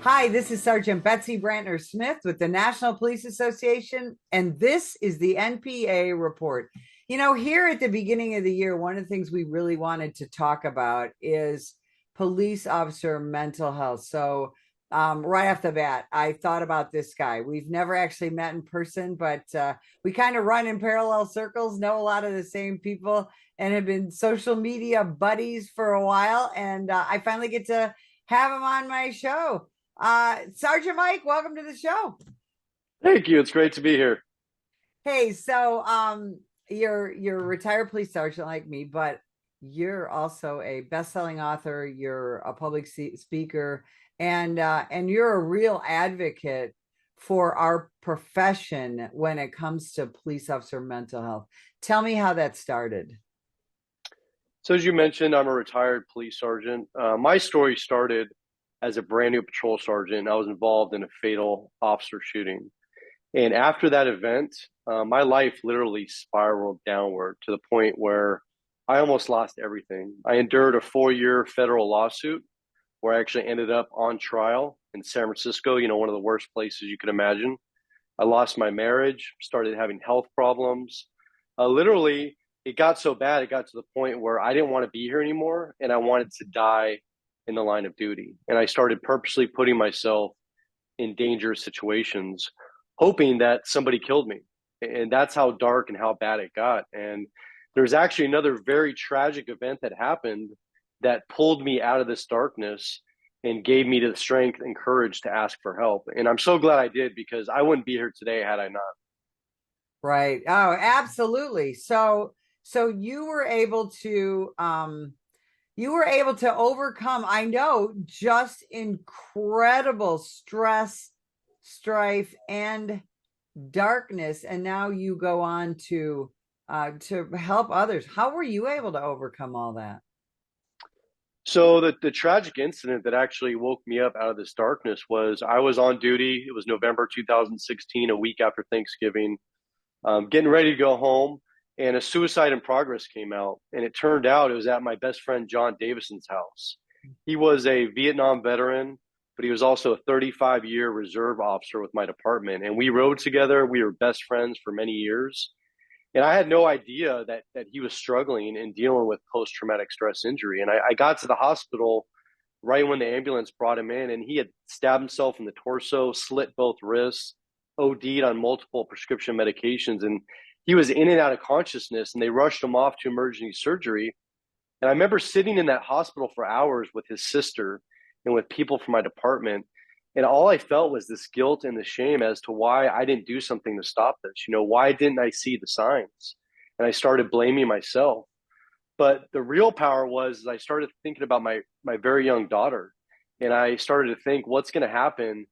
Hi, this is Sergeant Betsy Brantner Smith with the National Police Association, and this is the NPA report. Here at the beginning of the year, one of the things we really wanted to talk about is police officer mental health. Right off the bat, I thought about this guy. We've never actually met in person, but we kind of run in parallel circles, know a lot of the same people, and have been social media buddies for a while. And I finally get to have him on my show. Sergeant Mike, welcome to the show. Thank you. It's great to be here. Hey, you're a retired police sergeant like me, but you're also a best-selling author. You're a public speaker, and you're a real advocate for our profession when it comes to police officer mental health. Tell me how that started. So, as you mentioned, I'm a retired police sergeant. My story started as a brand new patrol sergeant. I was involved in a fatal officer shooting. And after that event, my life literally spiraled downward to the point where I almost lost everything. I endured a 4-year federal lawsuit where I actually ended up on trial in San Francisco, one of the worst places you could imagine. I lost my marriage, started having health problems. Literally, it got so bad, it got to the point where I didn't want to be here anymore and I wanted to die in the line of duty. And I started purposely putting myself in dangerous situations, hoping that somebody killed me. And that's how dark and how bad it got. And there's actually another very tragic event that happened that pulled me out of this darkness and gave me the strength and courage to ask for help. And I'm so glad I did, because I wouldn't be here today had I not. Right. Oh, absolutely. So you were able to overcome, I know, just incredible stress, strife, and darkness, and now you go on to help others. How were you able to overcome all that? So the tragic incident that actually woke me up out of this darkness was I was on duty. It was November 2016, a week after Thanksgiving, getting ready to go home, and a suicide in progress came out. And it turned out it was at my best friend John Davison's house. He was a Vietnam veteran, but he was also a 35-year reserve officer with my department. And we rode together. We were best friends for many years. And I had no idea that he was struggling and dealing with post-traumatic stress injury. And I got to the hospital right when the ambulance brought him in, and he had stabbed himself in the torso, slit both wrists, OD'd on multiple prescription medications, and he was in and out of consciousness, and they rushed him off to emergency surgery. And I remember sitting in that hospital for hours with his sister and with people from my department, and all I felt was this guilt and the shame as to why I didn't do something to stop this. Why didn't I see the signs? And I started blaming myself. But the real power was I started thinking about my very young daughter. And I started to think, what's going to happen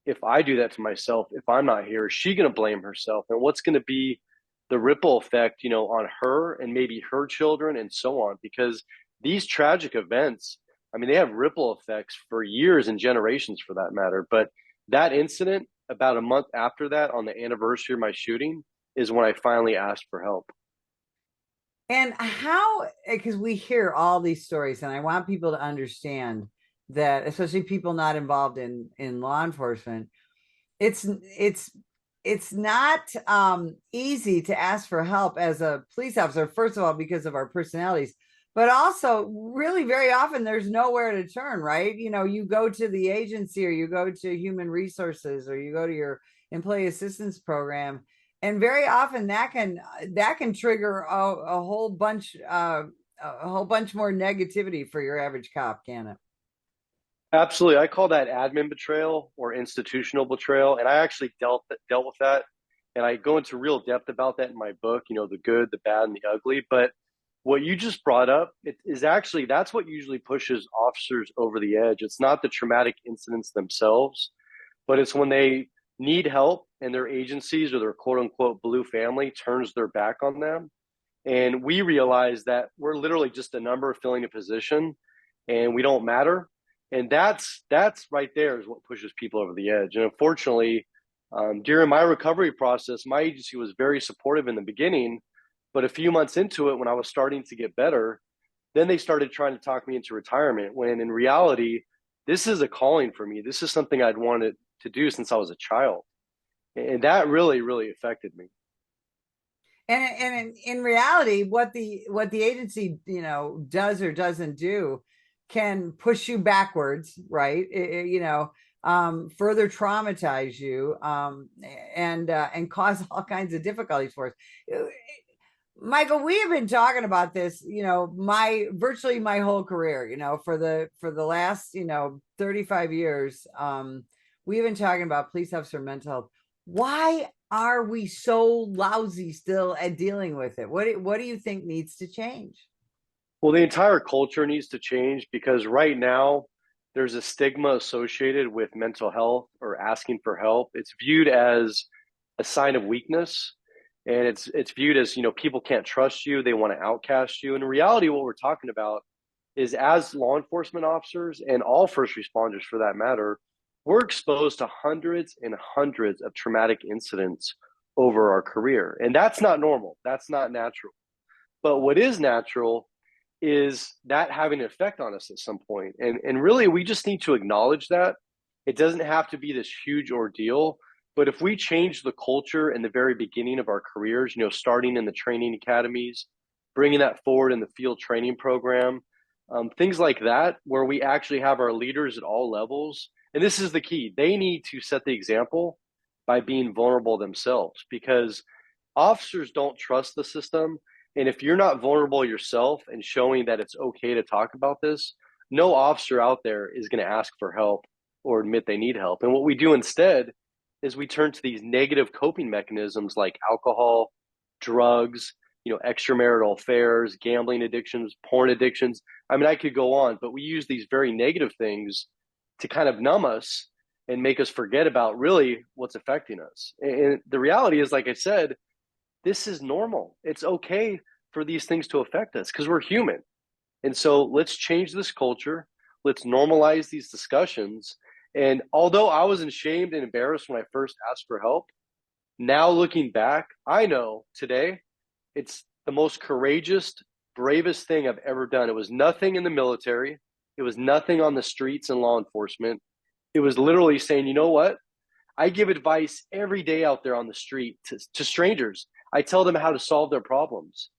if I do that to myself? If I'm not here, is she going to blame herself? And what's going to be the ripple effect, on her and maybe her children and so on? Because these tragic events, I mean, they have ripple effects for years and generations for that matter. But that incident, about a month after that, on the anniversary of my shooting, is when I finally asked for help. And how, because we hear all these stories, and I want people to understand that, especially people not involved in law enforcement, it's it's not easy to ask for help as a police officer, first of all, because of our personalities, but also really very often there's nowhere to turn, right? You go to the agency, or you go to human resources, or you go to your employee assistance program, and very often that can trigger a whole bunch more negativity for your average cop, can it? Absolutely. I call that admin betrayal or institutional betrayal. And I actually dealt with that. And I go into real depth about that in my book, the good, the bad, and the ugly. But what you just brought up is actually that's what usually pushes officers over the edge. It's not the traumatic incidents themselves, but it's when they need help and their agencies or their quote unquote blue family turns their back on them. And we realize that we're literally just a number filling a position and we don't matter. And that's right there is what pushes people over the edge. And unfortunately, during my recovery process, my agency was very supportive in the beginning, but a few months into it, when I was starting to get better, then they started trying to talk me into retirement. When in reality, this is a calling for me. This is something I'd wanted to do since I was a child. And that really, really affected me. And in reality, what the agency, does or doesn't do can push you backwards, right? Further traumatize you, and cause all kinds of difficulties for us. Michael, we have been talking about this, my virtually my whole career, for the last, 35 years. We've been talking about police officer mental health. Why are we so lousy still at dealing with it? What do you think needs to change? Well, the entire culture needs to change because right now there's a stigma associated with mental health or asking for help. It's viewed as a sign of weakness, and it's viewed as, people can't trust you, they want to outcast you. In reality, what we're talking about is, as law enforcement officers and all first responders for that matter, we're exposed to hundreds and hundreds of traumatic incidents over our career. And that's not normal. That's not natural. But what is natural is that having an effect on us at some point. And really, we just need to acknowledge that. It doesn't have to be this huge ordeal. But if we change the culture in the very beginning of our careers, starting in the training academies, bringing that forward in the field training program, things like that, where we actually have our leaders at all levels. And this is the key. They need to set the example by being vulnerable themselves, because officers don't trust the system. And if you're not vulnerable yourself and showing that it's okay to talk about this, no officer out there is going to ask for help or admit they need help. And what we do instead is we turn to these negative coping mechanisms like alcohol, drugs, extramarital affairs, gambling addictions, porn addictions. I mean, I could go on, but we use these very negative things to kind of numb us and make us forget about really what's affecting us. And the reality is, like I said, this is normal. It's okay for these things to affect us because we're human. And so let's change this culture. Let's normalize these discussions. And although I was ashamed and embarrassed when I first asked for help, now looking back, I know today it's the most courageous, bravest thing I've ever done. It was nothing in the military. It was nothing on the streets and law enforcement. It was literally saying, you know what? I give advice every day out there on the street to strangers. I tell them how to solve their problems.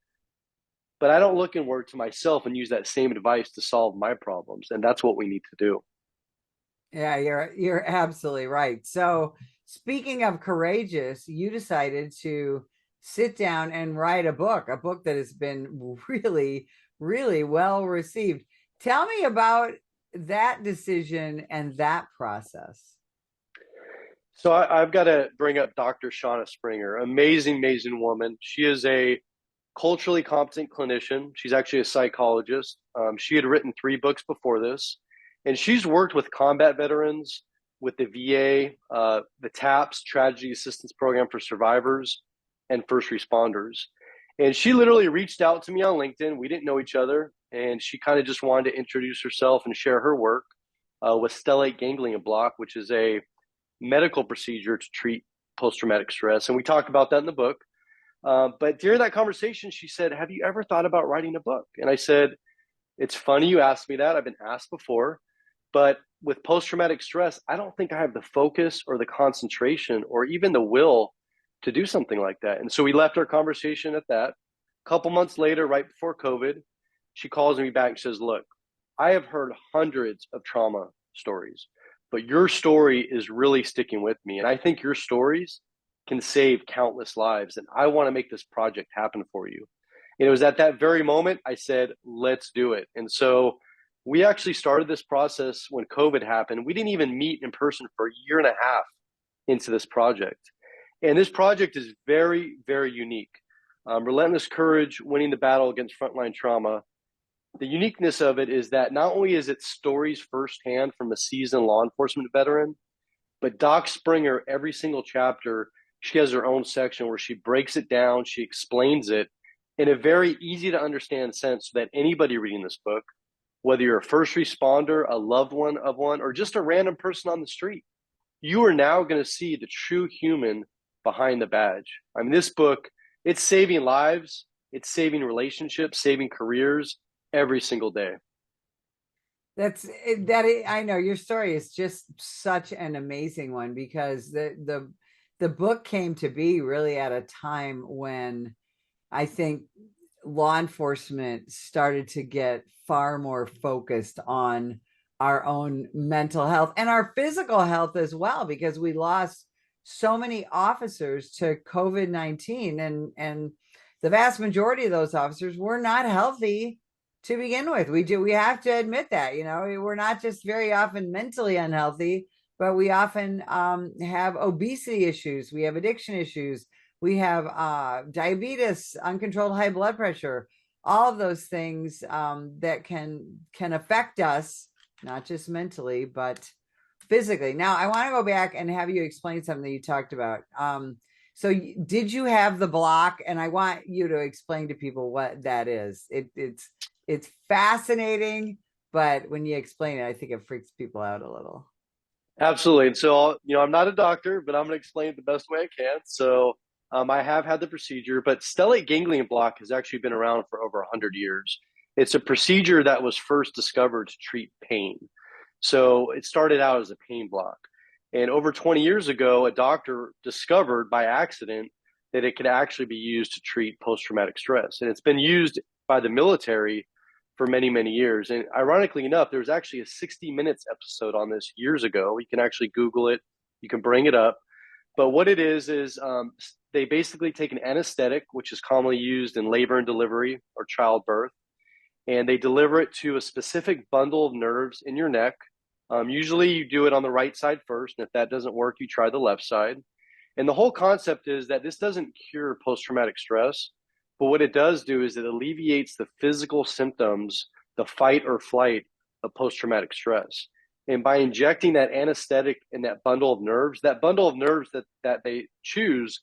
But I don't look inward to myself and use that same advice to solve my problems. And that's what we need to do. Yeah, you're absolutely right. So, speaking of courageous, you decided to sit down and write a book that has been really, really well received. Tell me about that decision and that process. So I've got to bring up Dr. Shauna Springer, amazing, amazing woman. She is a culturally competent clinician. She's actually a psychologist. She had written 3 books before this, and she's worked with combat veterans, with the VA, the TAPS, Tragedy Assistance Program for Survivors, and first responders. And she literally reached out to me on LinkedIn. We didn't know each other, and she kind of just wanted to introduce herself and share her work with stellate ganglion block, which is a medical procedure to treat post-traumatic stress. And we talk about that in the book. But during that conversation, she said, have you ever thought about writing a book? And I said, it's funny you asked me that. I've been asked before. But with post-traumatic stress, I don't think I have the focus or the concentration or even the will to do something like that. And so we left our conversation at that. A couple months later, right before COVID, she calls me back and says, look, I have heard hundreds of trauma stories, but your story is really sticking with me. And I think your stories can save countless lives. And I want to make this project happen for you. And it was at that very moment I said, let's do it. And so we actually started this process when COVID happened. We didn't even meet in person for a year and a half into this project. And this project is very, very unique. Relentless Courage, Winning the Battle Against Frontline Trauma. The uniqueness of it is that not only is it stories firsthand from a seasoned law enforcement veteran, but Doc Springer, every single chapter, she has her own section where she breaks it down, she explains it in a very easy to understand sense so that anybody reading this book, whether you're a first responder, a loved one of one, or just a random person on the street, you are now going to see the true human behind the badge. I mean, this book, it's saving lives, it's saving relationships, saving careers every single day. I know your story is just such an amazing one because the book came to be really at a time when I think law enforcement started to get far more focused on our own mental health and our physical health as well, because we lost so many officers to COVID-19, and the vast majority of those officers were not healthy to begin with. We have to admit that, we're not just very often mentally unhealthy, but we often have obesity issues, we have addiction issues, we have diabetes, uncontrolled high blood pressure, all of those things that can affect us, not just mentally, but physically. Now, I want to go back and have you explain something that you talked about. So did you have the block? And I want you to explain to people what that is. It's fascinating, but when you explain it, I think it freaks people out a little. Absolutely. And so, I'm not a doctor, but I'm going to explain it the best way I can. So, I have had the procedure, but stellate ganglion block has actually been around for over 100 years. It's a procedure that was first discovered to treat pain. So it started out as a pain block. And over 20 years ago, a doctor discovered by accident that it could actually be used to treat post-traumatic stress. And it's been used by the military for many, many years. And ironically enough, there was actually a 60 Minutes episode on this years ago. You can actually Google it. You can bring it up. But what it is they basically take an anesthetic, which is commonly used in labor and delivery or childbirth, and they deliver it to a specific bundle of nerves in your neck. Usually you do it on the right side first, and if that doesn't work, you try the left side. And the whole concept is that this doesn't cure post-traumatic stress, but what it does do is it alleviates the physical symptoms, the fight or flight of post-traumatic stress. And by injecting that anesthetic in that bundle of nerves that they choose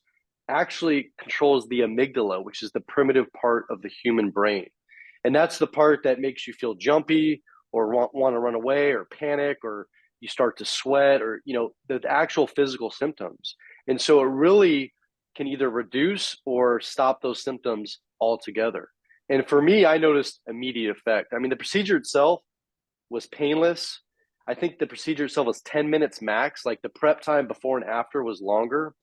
actually controls the amygdala, which is the primitive part of the human brain. And that's the part that makes you feel jumpy or want to run away or panic, or you start to sweat, or, the actual physical symptoms. And so it really can either reduce or stop those symptoms altogether. And for me, I noticed immediate effect. I mean, the procedure itself was painless. I think the procedure itself was 10 minutes max. Like, the prep time before and after was longer.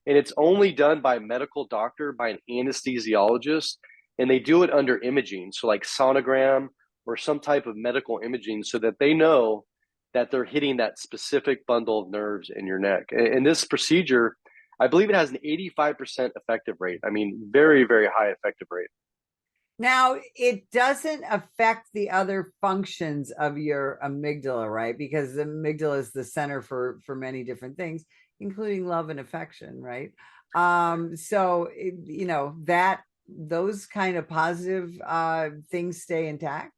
And it's only done by a medical doctor, by an anesthesiologist, and they do it under imaging. So like sonogram or some type of medical imaging, so that they know that they're hitting that specific bundle of nerves in your neck. And this procedure, I believe it has an 85% effective rate. I mean, very, very high effective rate. Now, it doesn't affect the other functions of your amygdala, right? Because the amygdala is the center for many different things, including love and affection, right? That those kind of positive things stay intact.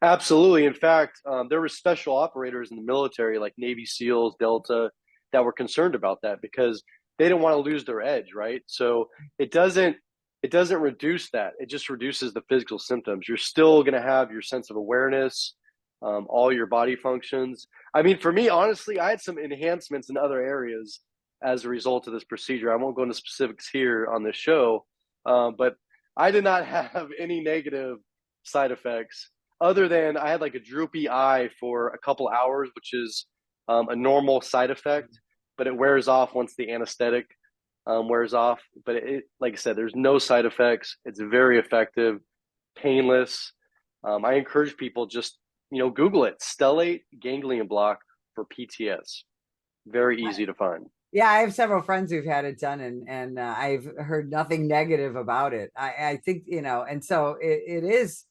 Absolutely. In fact, there were special operators in the military, like Navy SEALs, Delta, that were concerned about that because they didn't want to lose their edge, right? So it doesn't reduce that. It just reduces the physical symptoms. You're still going to have your sense of awareness, all your body functions. I mean, for me, honestly, I had some enhancements in other areas as a result of this procedure. I won't go into specifics here on this show, but I did not have any negative side effects other than I had like a droopy eye for a couple hours, which is a normal side effect, but it wears off once the anesthetic wears off. But like I said, there's no side effects. It's very effective, painless. I encourage people just, Google it, stellate ganglion block for PTS. Very easy to find. Yeah, I have several friends who've had it done, and I've heard nothing negative about it. I think, and so it is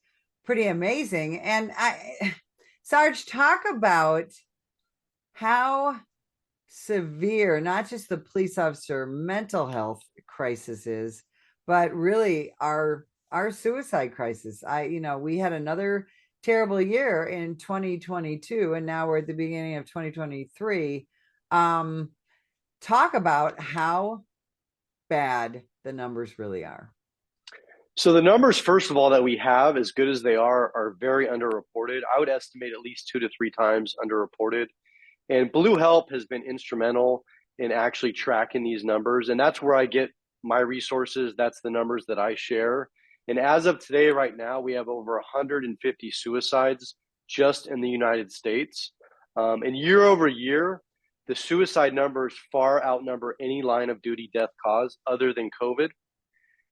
pretty amazing. And Sarge, talk about how severe not just the police officer mental health crisis is, but really our suicide crisis. We had another terrible year in 2022, and now we're at the beginning of 2023. Talk about how bad the numbers really are. So the numbers, first of all, that we have, as good as they are very underreported. I would estimate at least 2 to 3 times underreported. And Blue Help has been instrumental in actually tracking these numbers. And that's where I get my resources. That's the numbers that I share. And as of today, right now, we have over 150 suicides just in the United States. And year over year, the suicide numbers far outnumber any line of duty death cause other than COVID.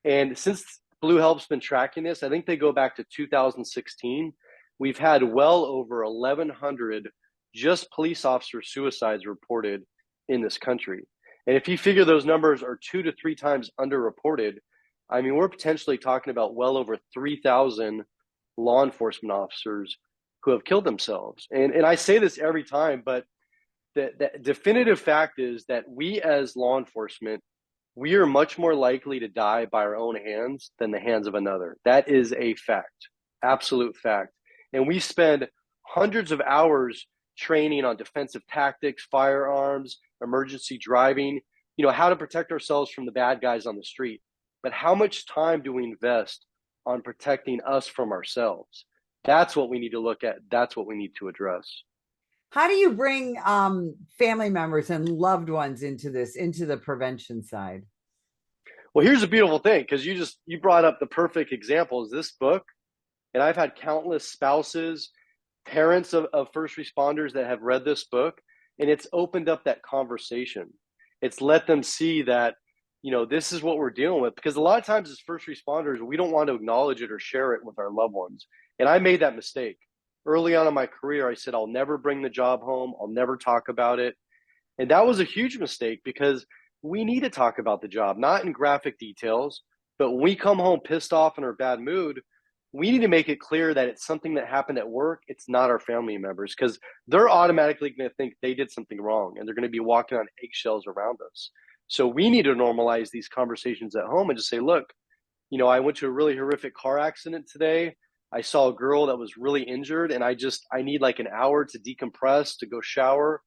And since Blue Help's been tracking this, I think they go back to 2016. We've had well over 1,100 just police officer suicides reported in this country. And if you figure those numbers are 2 to 3 times underreported, I mean, we're potentially talking about well over 3,000 law enforcement officers who have killed themselves. And I say this every time, but the definitive fact is that we as law enforcement, we are much more likely to die by our own hands than the hands of another. That is a fact, absolute fact. And we spend hundreds of hours training on defensive tactics, firearms, emergency driving, how to protect ourselves from the bad guys on the street. But how much time do we invest on protecting us from ourselves? That's what we need to look at. That's what we need to address. How do you bring family members and loved ones into the prevention side? Well, here's a beautiful thing, because you brought up the perfect example is this book. And I've had countless spouses, parents of first responders that have read this book, and it's opened up that conversation. It's let them see that, this is what we're dealing with. Because a lot of times as first responders, we don't want to acknowledge it or share it with our loved ones. And I made that mistake. Early on in my career, I said, I'll never bring the job home. I'll never talk about it. And that was a huge mistake, because we need to talk about the job, not in graphic details, but when we come home pissed off in our bad mood, we need to make it clear that it's something that happened at work. It's not our family members, because they're automatically going to think they did something wrong, and they're going to be walking on eggshells around us. So we need to normalize these conversations at home and just say, look, I went to a really horrific car accident today. I saw a girl that was really injured, and I need like an hour to decompress, to go shower.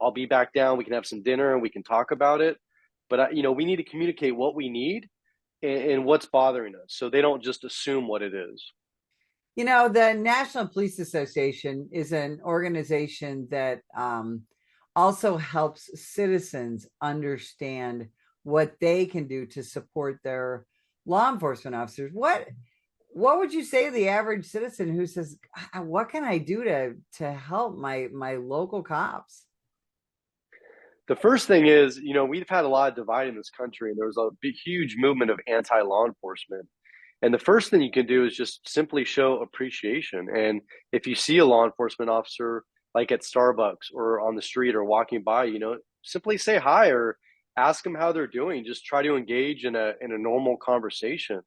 I'll be back down. We can have some dinner and we can talk about it. But, we need to communicate what we need and what's bothering us, so they don't just assume what it is. The National Police Association is an organization that also helps citizens understand what they can do to support their law enforcement officers. What would you say to the average citizen who says, what can I do to help my local cops? The first thing is, we've had a lot of divide in this country, and there was a huge movement of anti-law enforcement. And the first thing you can do is just simply show appreciation. And if you see a law enforcement officer, like at Starbucks or on the street or walking by, simply say hi or ask them how they're doing. Just try to engage in a normal conversation.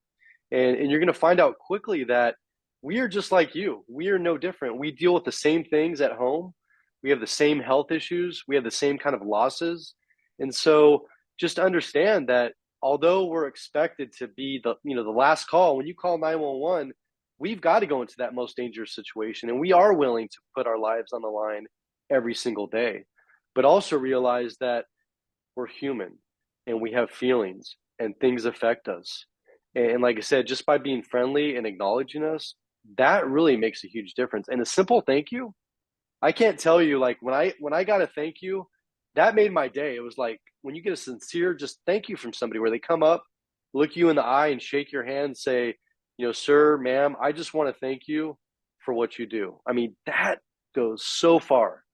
And you're going to find out quickly that we are just like you. We are no different. We deal with the same things at home. We have the same health issues. We have the same kind of losses. And so just understand that although we're expected to be the last call, when you call 911, we've got to go into that most dangerous situation. And we are willing to put our lives on the line every single day. But also realize that we're human and we have feelings and things affect us. And like I said, just by being friendly and acknowledging us, that really makes a huge difference. And a simple thank you, I can't tell you, like when I got a thank you, that made my day. It was like when you get a sincere just thank you from somebody where they come up, look you in the eye and shake your hand, say, sir, ma'am, I just want to thank you for what you do. I mean, that goes so far.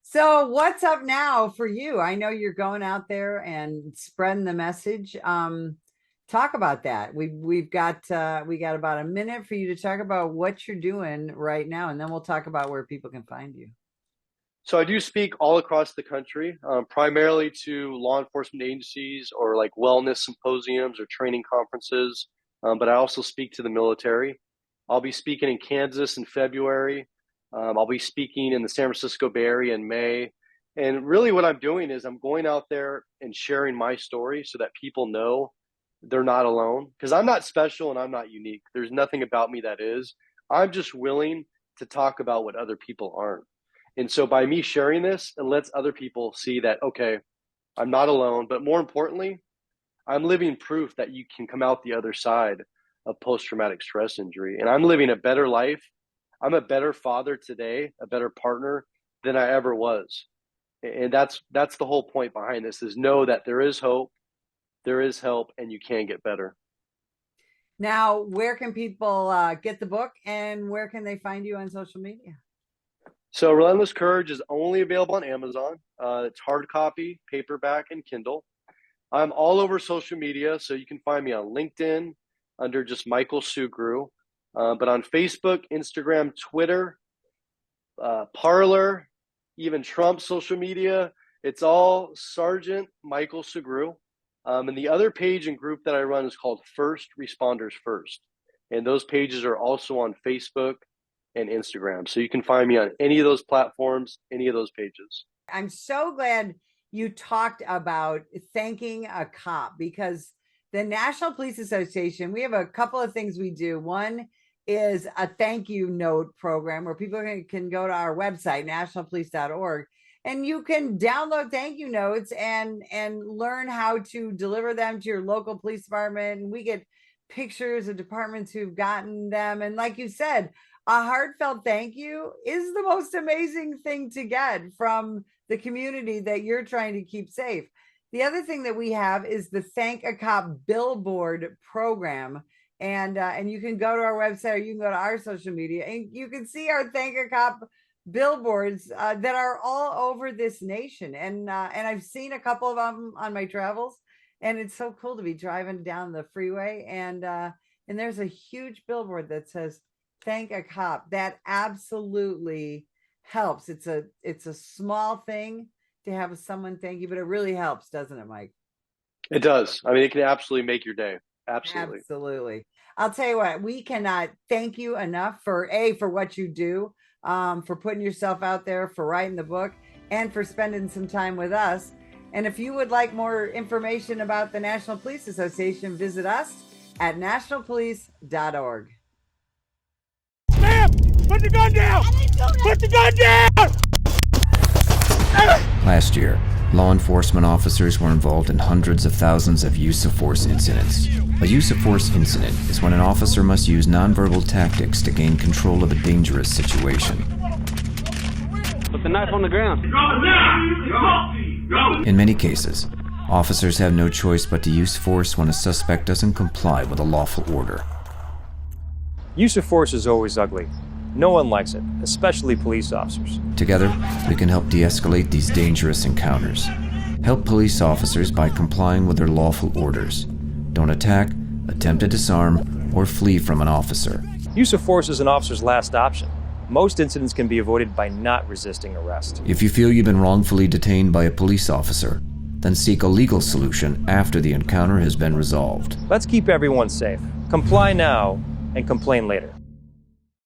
So what's up now for you? I know you're going out there and spreading the message. Talk about that. We got about a minute for you to talk about what you're doing right now, and then we'll talk about where people can find you. So I do speak all across the country, primarily to law enforcement agencies or like wellness symposiums or training conferences. But I also speak to the military. I'll be speaking in Kansas in February. I'll be speaking in the San Francisco Bay Area in May. And really what I'm doing is I'm going out there and sharing my story so that people know they're not alone, because I'm not special and I'm not unique. There's nothing about me that is. I'm just willing to talk about what other people aren't. And so by me sharing this, it lets other people see that, okay, I'm not alone, but more importantly, I'm living proof that you can come out the other side of post-traumatic stress injury. And I'm living a better life. I'm a better father today, a better partner than I ever was. And that's the whole point behind this, is know that there is hope, there is help, and you can get better. Now, where can people get the book, and where can they find you on social media? So Relentless Courage is only available on Amazon. It's hard copy, paperback, and Kindle. I'm all over social media, so you can find me on LinkedIn under just Michael Sugrue, but on Facebook, Instagram, Twitter, Parler, even Trump's social media, it's all Sergeant Michael Sugrue. And the other page and group that I run is called First Responders First. And those pages are also on Facebook and Instagram. So you can find me on any of those platforms, any of those pages. I'm so glad you talked about thanking a cop, because the National Police Association, we have a couple of things we do. One is a thank you note program where people can go to our website, nationalpolice.org, and you can download thank you notes and learn how to deliver them to your local police department. And we get pictures of departments who've gotten them. And like you said, a heartfelt thank you is the most amazing thing to get from the community that you're trying to keep safe. The other thing that we have is the Thank a Cop billboard program. And you can go to our website, or you can go to our social media, and you can see our Thank a Cop billboards that are all over this nation. And I've seen a couple of them on my travels, and it's so cool to be driving down the freeway. And there's a huge billboard that says Thank a Cop. That absolutely helps. It's a small thing to have someone thank you, but it really helps, doesn't it, Mike? It does. I mean, it can absolutely make your day. Absolutely. Absolutely. I'll tell you what, we cannot thank you enough for what you do, for putting yourself out there, for writing the book, and for spending some time with us. And if you would like more information about the National Police Association, visit us at nationalpolice.org. Sam, put the gun down! Put the gun down! Last year, law enforcement officers were involved in hundreds of thousands of use of force incidents. A use of force incident is when an officer must use nonverbal tactics to gain control of a dangerous situation. Put the knife on the ground. In many cases, officers have no choice but to use force when a suspect doesn't comply with a lawful order. Use of force is always ugly. No one likes it, especially police officers. Together, we can help de-escalate these dangerous encounters. Help police officers by complying with their lawful orders. Don't attack, attempt to disarm, or flee from an officer. Use of force is an officer's last option. Most incidents can be avoided by not resisting arrest. If you feel you've been wrongfully detained by a police officer, then seek a legal solution after the encounter has been resolved. Let's keep everyone safe. Comply now and complain later.